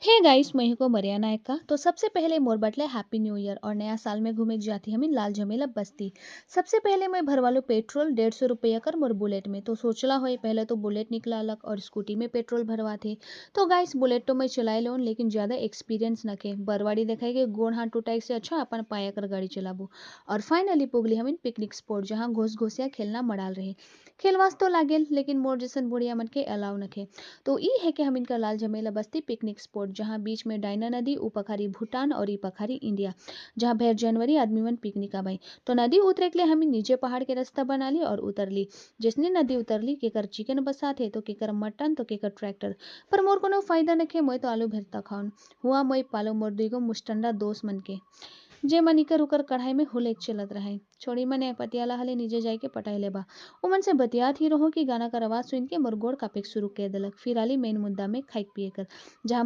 Hey guys, मैं को मरिया नायक का। तो सबसे पहले मोर बटले हैप्पी न्यू ईयर और नया साल में घूमे जाती हमीन लाल झमेला बस्ती। सबसे पहले मैं भरवालो पेट्रोल 150 रुपया कर मोर बुलेट में। तो सोचला हो पहले तो बुलेट निकला अलग और स्कूटी में पेट्रोल भरवा थे। तो गाइस बुलेट तो मैं चलाए लोन लेकिन ज़्यादा एक्सपीरियंस न के बरवाड़ी देखाई के गोड़ हाथ टूटाई से अच्छा अपन पाया कर गाड़ी चलाबू। और फाइनली पुगली हमीन पिकनिक स्पॉट जहाँ घोस घोसिया खेलना मडाल रहे। खेलवास तो लागेल लेकिन मोर जैसन बुढ़िया मन के अलाव नखे। तो ई है कि हम इनका लाल झमेला बस्ती पिकनिक स्पॉट जहाँ बीच में डायना नदी ऊ पखारी भूटान और ई पखारी इंडिया। जहाँ भैर जनवरी आदमी मन पिकनिक आबाई। तो नदी उतरे के लिए हमें नीचे पहाड़ के रास्ता बना ली और उतर ली। जिसने नदी उतर ली केकर चिकन बसा थे तो केकर मटन तो केकर ट्रैक्टर। पर मोर कोनो फायदा नखे मैं तो आलू भरता खाऊन। हुआ मैं पालो मोर दुगो मुस्टंडा दोस्त मन के। जे मन इकर उकर कढ़ाई में हुलेक चलत रहे। छोड़ी मने पतियाला हले नीचे जाए के पटाई लेबा। उमन से बतियात ही रहो कि गाना का आवाज सुन के मोर गोड़ कापेक शुरू कर देलक। फिर आली मेन मुद्दा में खाई पिए कर। जहाँ